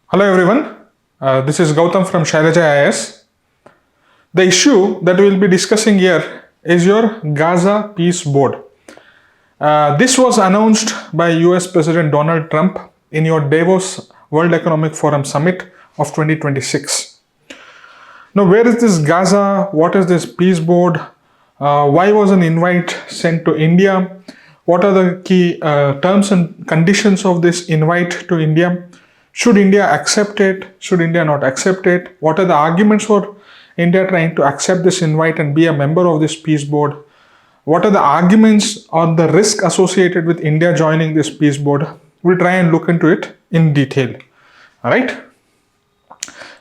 Hello everyone, this is Gautam from Shailaja IS. The issue that we will be discussing here is your Gaza Peace Board. This was announced by US President Donald Trump in your Davos World Economic Forum Summit of 2026. Now, where is this Gaza? What is this peace board? Why was an invite sent to India? What are the key terms and conditions of this invite to India? Should India accept it? Should India not accept it? What are the arguments for India trying to accept this invite and be a member of this peace board? What are the arguments or the risk associated with India joining this peace board? We'll try and look into it in detail. All right.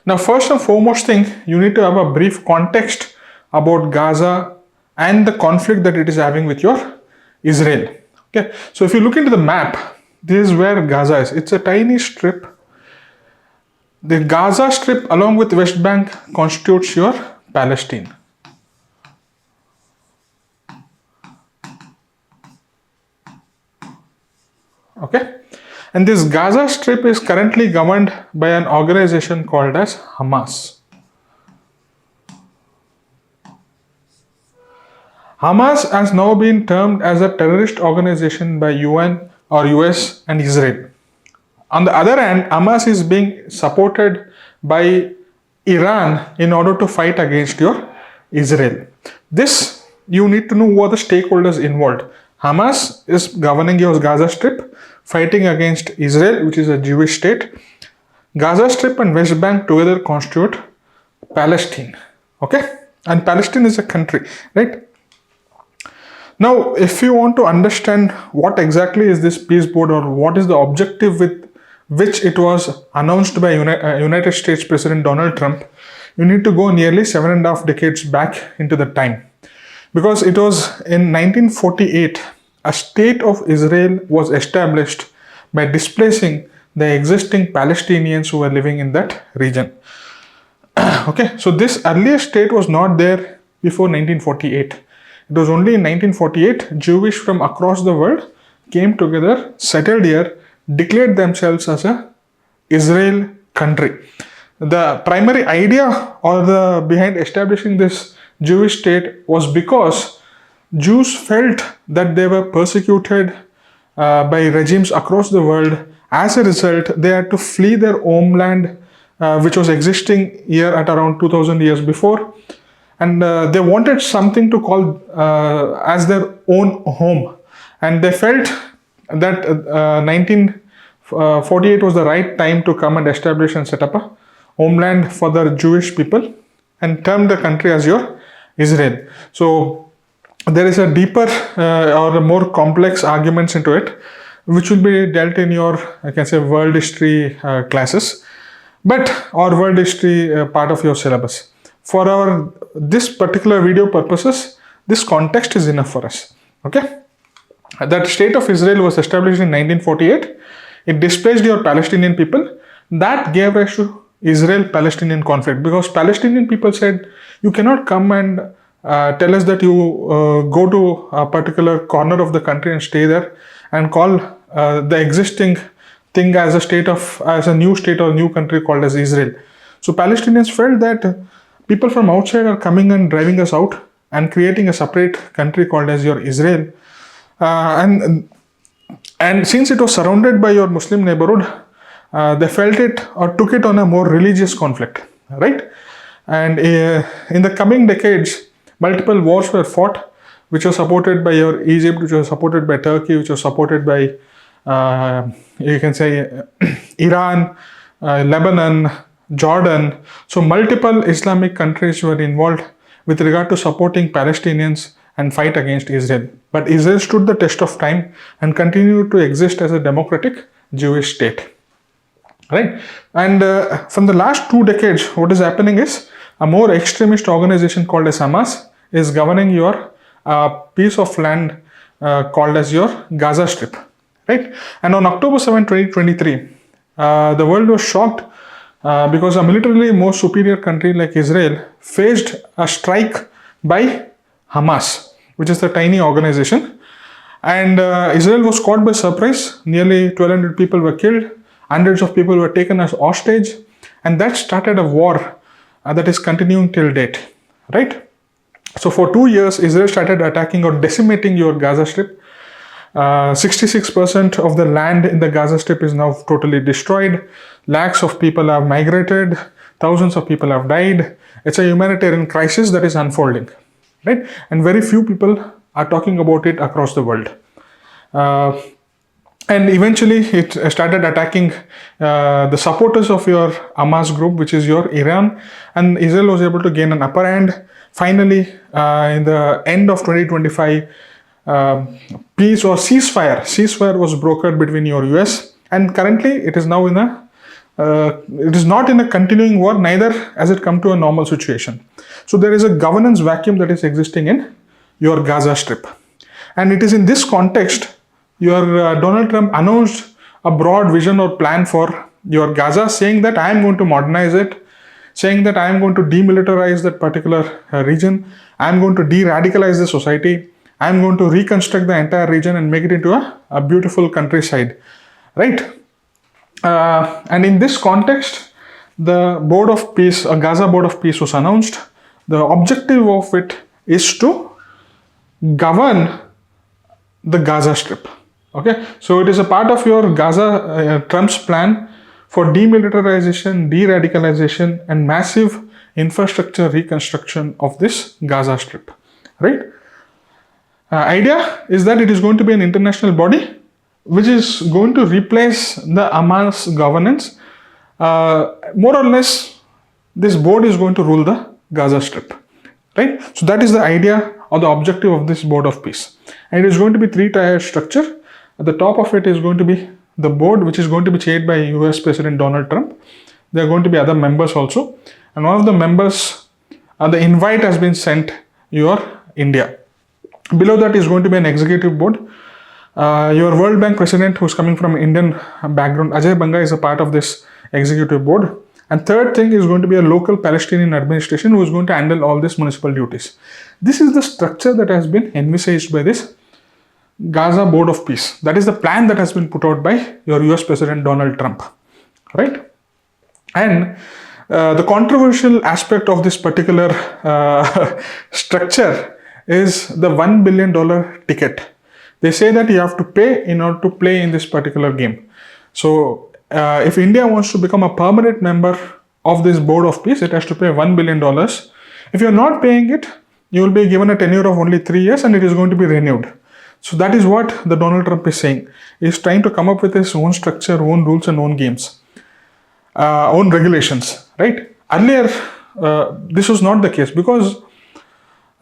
Now, first and foremost thing, you need to have a brief context about Gaza and the conflict that it is having with your Israel. Okay. So if you look into the map, this is where Gaza is. It's a tiny strip. The Gaza Strip along with West Bank constitutes your Palestine. Okay, and this Gaza Strip is currently governed by an organization called as Hamas. Hamas has now been termed as a terrorist organization by UN or US and Israel. On the other hand, Hamas is being supported by Iran in order to fight against your Israel. This, you need to know who are the stakeholders involved. Hamas is governing your Gaza Strip, fighting against Israel, which is a Jewish state. Gaza Strip and West Bank together constitute Palestine. Okay? And Palestine is a country, right? Now, if you want to understand what exactly is this peace board or what is the objective with which it was announced by United States President Donald Trump, you need to go nearly 7.5 decades back into the time. Because it was in 1948, a state of Israel was established by displacing the existing Palestinians who were living in that region. Okay, so this earlier state was not there before 1948. It was only in 1948 Jewish from across the world came together, settled here, declared themselves as a Israel country. The primary idea or the behind establishing this Jewish state was because Jews felt that they were persecuted by regimes across the world. As a result, they had to flee their homeland, which was existing here at around 2000 years before, and they wanted something to call as their own home, and they felt that 1948 was the right time to come and establish and set up a homeland for the Jewish people and term the country as your Israel. So there is a deeper or a more complex arguments into it, which will be dealt in your, I can say, world history classes, or world history part of your syllabus. For this particular video purposes, this context is enough for us. Okay. That state of Israel was established in 1948. It displaced your Palestinian people. That gave rise to Israel-Palestinian conflict because Palestinian people said, you cannot come and tell us that you go to a particular corner of the country and stay there and call the existing thing as a new state or new country called as Israel. So Palestinians felt that people from outside are coming and driving us out and creating a separate country called as your Israel. And since it was surrounded by your Muslim neighborhood, they felt it or took it on a more religious conflict, right? And in the coming decades, multiple wars were fought, which was supported by your Egypt, which was supported by Turkey, which was supported by, you can say, Iran, Lebanon, Jordan. So multiple Islamic countries were involved with regard to supporting Palestinians and fight against Israel. But Israel stood the test of time and continued to exist as a democratic Jewish state. Right? And from the last 2 decades, what is happening is a more extremist organization called as Hamas is governing your piece of land called as your Gaza Strip. Right? And on October 7, 2023, the world was shocked because a militarily more superior country like Israel faced a strike by Hamas, which is the tiny organization. And Israel was caught by surprise. Nearly 1,200 people were killed. Hundreds of people were taken as hostage, and that started a war that is continuing till date, right? So for 2 years, Israel started attacking or decimating your Gaza Strip. 66% of the land in the Gaza Strip is now totally destroyed. Lakhs of people have migrated. Thousands of people have died. It's a humanitarian crisis that is unfolding, right? And very few people are talking about it across the world. And eventually it started attacking the supporters of your Hamas group, which is your Iran, and Israel was able to gain an upper hand. Finally, in the end of 2025, peace or ceasefire was brokered between your US, and currently it is now in a it is not in a continuing war, neither has it come to a normal situation. So there is a governance vacuum that is existing in your Gaza Strip, and it is in this context your Donald Trump announced a broad vision or plan for your Gaza, saying that I am going to modernize it, saying that I am going to demilitarize that particular region, I am going to de-radicalize the society, I am going to reconstruct the entire region and make it into a beautiful countryside, right? And in this context, the Board of Peace, a Gaza Board of Peace was announced. The objective of it is to govern the Gaza Strip. Okay, so it is a part of your Gaza, Trump's plan for demilitarization, de-radicalization, and massive infrastructure reconstruction of this Gaza Strip, right? Idea is that it is going to be an international body which is going to replace the Hamas governance. More or less, this board is going to rule the Gaza Strip, right? So that is the idea or the objective of this Board of Peace. And it is going to be three-tier structure. At the top of it is going to be the board, which is going to be chaired by US President Donald Trump. There are going to be other members also. And one of the members, the invite has been sent your India. Below that is going to be an executive board. Your World Bank president, who's coming from Indian background, Ajay Banga, is a part of this executive board. And third thing is going to be a local Palestinian administration who is going to handle all these municipal duties. This is the structure that has been envisaged by this Gaza Board of Peace. That is the plan that has been put out by your US President Donald Trump, right? And the controversial aspect of this particular structure is the $1 billion ticket. They say that you have to pay in order to play in this particular game. So if India wants to become a permanent member of this Board of Peace, it has to pay $1 billion. If you're not paying it, you will be given a tenure of only 3 years and it is going to be renewed. So that is what the Donald Trump is saying. He's trying to come up with his own structure, own rules and own games, own regulations, right? Earlier, this was not the case because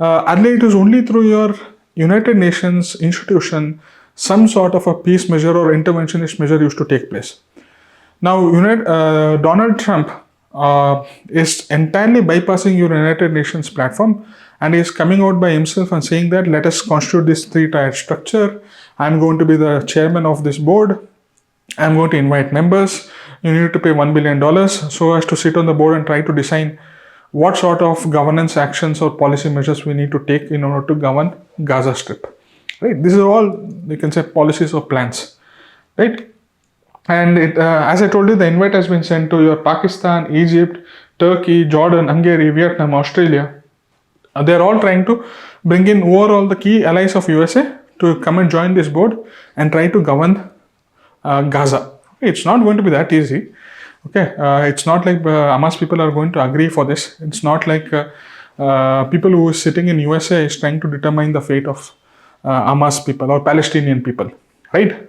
earlier it was only through your United Nations institution some sort of a peace measure or interventionist measure used to take place. Now, Donald Trump is entirely bypassing your United Nations platform and is coming out by himself and saying that let us constitute this three-tier structure. I'm going to be the chairman of this board. I'm going to invite members. You need to pay $1 billion so as to sit on the board and try to decide what sort of governance actions or policy measures we need to take in order to govern Gaza Strip. Right? These are all, you can say, policies or plans. Right? And as I told you, the invite has been sent to your Pakistan, Egypt, Turkey, Jordan, Hungary, Vietnam, Australia. They're all trying to bring in overall the key allies of USA to come and join this board and try to govern Gaza. It's not going to be that easy. Okay, it's not like Hamas people are going to agree for this. It's not like people who is sitting in USA is trying to determine the fate of Hamas people or Palestinian people, right?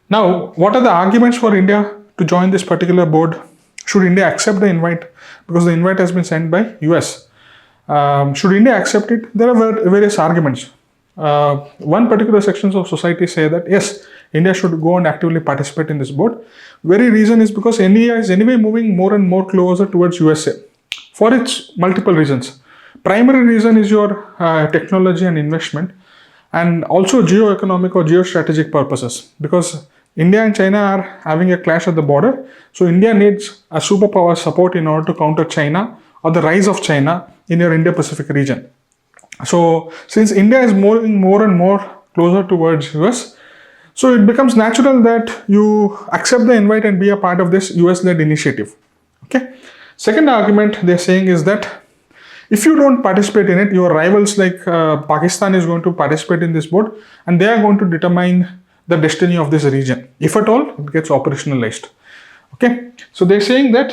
Now, what are the arguments for India to join this particular board? Should India accept the invite? Because the invite has been sent by US. Should India accept it? There are various arguments. One particular sections of society say that yes, India should go and actively participate in this board. Very reason is because India is anyway moving more and more closer towards USA for its multiple reasons. Primary reason is your technology and investment, and also geo-economic or geostrategic purposes, because India and China are having a clash at the border. So India needs a superpower support in order to counter China or the rise of China in your Indo-Pacific region. So since India is moving more and more closer towards US, So it becomes natural that you accept the invite and be a part of this US-led initiative. Okay. Second argument they're saying is that if you don't participate in it, your rivals like Pakistan is going to participate in this board, and they are going to determine the destiny of this region, if at all it gets operationalized. Okay, so they're saying that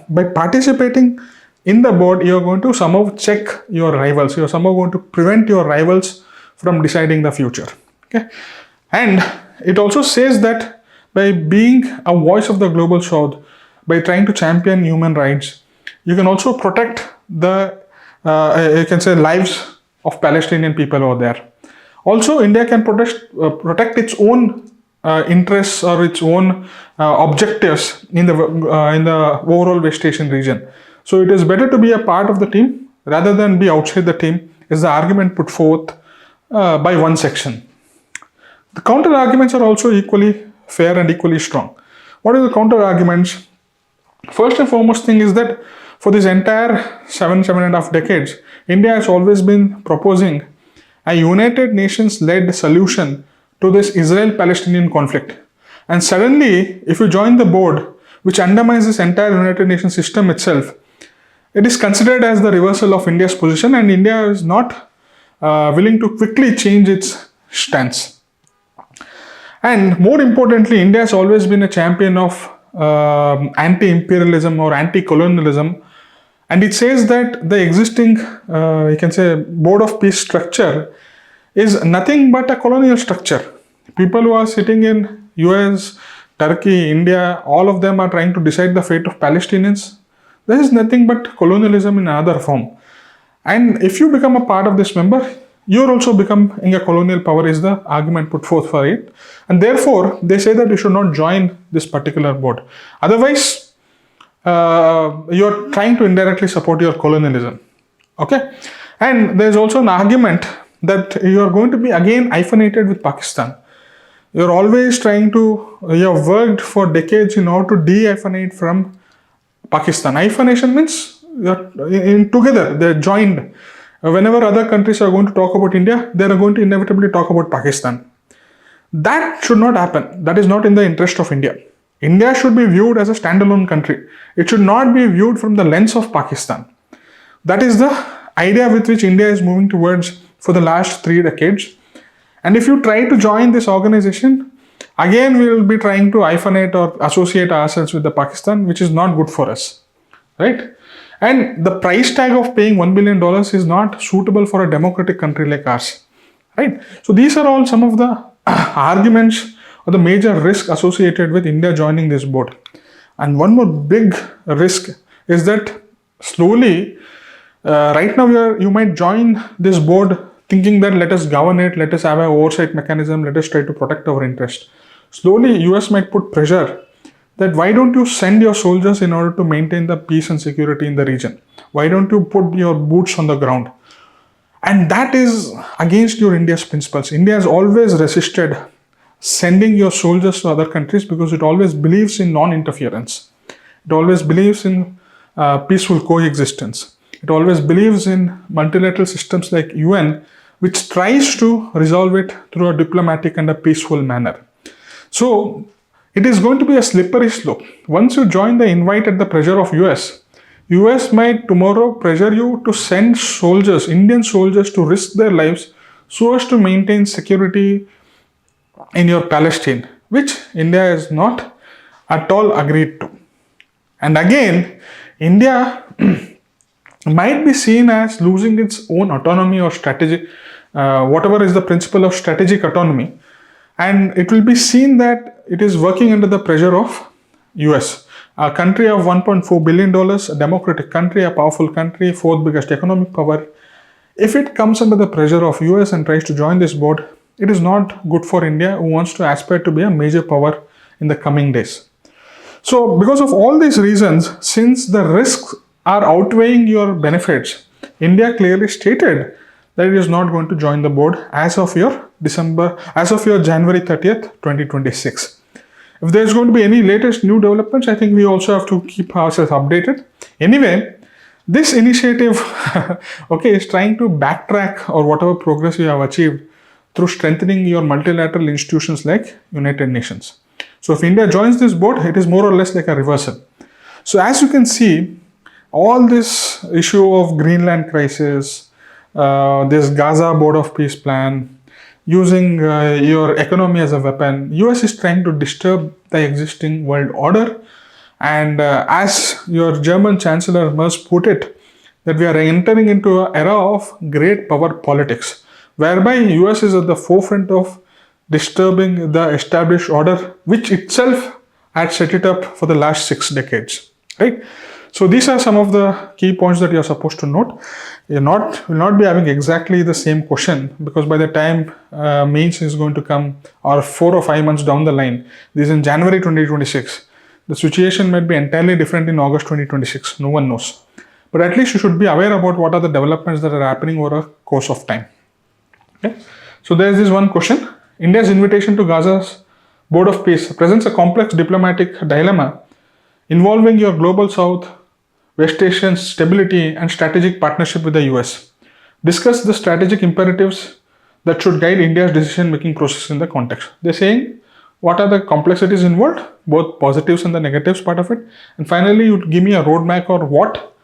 by participating in the board, you're going to somehow check your rivals. You're somehow going to prevent your rivals from deciding the future. Okay, and it also says that by being a voice of the global south, by trying to champion human rights, you can also protect the you can say lives of Palestinian people over there. Also, India can protect its own interests or its own objectives in the overall West Asian region. So it is better to be a part of the team rather than be outside the team, is the argument put forth by one section. The counter arguments are also equally fair and equally strong. What are the counter arguments? First and foremost thing is that for this entire seven and a half decades, India has always been proposing a United Nations-led solution to this Israel-Palestinian conflict. And suddenly, if you join the board, which undermines this entire United Nations system itself, it is considered as the reversal of India's position, and India is not willing to quickly change its stance. And more importantly, India has always been a champion of anti-imperialism or anti-colonialism, and it says that the existing, you can say, board of peace structure is nothing but a colonial structure. People who are sitting in US, Turkey, India, all of them are trying to decide the fate of Palestinians. This is nothing but colonialism in another form. And if you become a part of this member, you're also becoming a colonial power, is the argument put forth for it. And therefore, they say that you should not join this particular board. Otherwise, you're trying to indirectly support your colonialism. Okay? And there's also an argument that you're going to be again hyphenated with Pakistan. You're always trying to, you have worked for decades in order to de-hyphenate from Pakistan. Hyphenation means you're together, they're joined. Whenever other countries are going to talk about India, they are going to inevitably talk about Pakistan. That should not happen. That is not in the interest of India. India should be viewed as a standalone country. It should not be viewed from the lens of Pakistan. That is the idea with which India is moving towards for the last 3 decades. And if you try to join this organization, again we will be trying to hyphenate or associate ourselves with the Pakistan, which is not good for us, right? And the price tag of paying $1 billion is not suitable for a democratic country like ours, right? So these are all some of the arguments or the major risk associated with India joining this board. And one more big risk is that slowly, right now you might join this board thinking that let us govern it, let us have an oversight mechanism, let us try to protect our interest. Slowly, US might put pressure that why don't you send your soldiers in order to maintain the peace and security in the region? Why don't you put your boots on the ground? And that is against your India's principles. India has always resisted sending your soldiers to other countries because it always believes in non-interference. It always believes in peaceful coexistence. It always believes in multilateral systems like UN, which tries to resolve it through a diplomatic and a peaceful manner. So it is going to be a slippery slope. Once you join the invite at the pressure of US might tomorrow pressure you to send soldiers, Indian soldiers, to risk their lives so as to maintain security in your Palestine, which India is not at all agreed to. And again, India might be seen as losing its own autonomy or strategy, whatever is the principle of strategic autonomy. And it will be seen that it is working under the pressure of US, a country of $1.4 billion, a democratic country, a powerful country, 4th biggest economic power. If it comes under the pressure of US and tries to join this board, it is not good for India, who wants to aspire to be a major power in the coming days. So because of all these reasons, since the risks are outweighing your benefits, India clearly stated that it is not going to join the board as of your January 30th, 2026. If there's going to be any latest new developments, I think we also have to keep ourselves updated. Anyway, this initiative, okay, is trying to backtrack or whatever progress we have achieved through strengthening your multilateral institutions like United Nations. So if India joins this board, it is more or less like a reversal. So as you can see, all this issue of Greenland crisis, this Gaza Board of Peace plan, using your economy as a weapon, US is trying to disturb the existing world order. And as your German Chancellor Merz put it, that we are entering into an era of great power politics, whereby US is at the forefront of disturbing the established order, which itself had set it up for the last 6 decades, right? So these are some of the key points that you're supposed to note. Will not be having exactly the same question, because by the time mains is going to come, or 4 or 5 months down the line, this is in January 2026, the situation might be entirely different in August 2026. No one knows. But at least you should be aware about what are the developments that are happening over a course of time. Okay? So there is this one question. India's invitation to Gaza's Board of Peace presents a complex diplomatic dilemma involving your global south, West Asian stability, and strategic partnership with the US. Discuss the strategic imperatives that should guide India's decision-making process in the context. They're saying what are the complexities involved, both positives and the negatives part of it. And finally, you give me a roadmap or what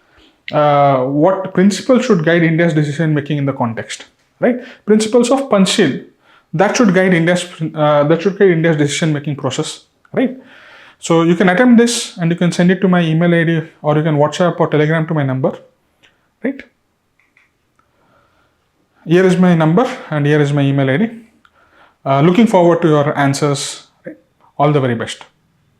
principles should guide India's decision-making in the context, right? Principles of Panchsheel that should guide India's decision-making process, right? So you can attempt this and you can send it to my email ID, or you can WhatsApp or Telegram to my number, right? Here is my number and here is my email ID. Looking forward to your answers. Right? All the very best.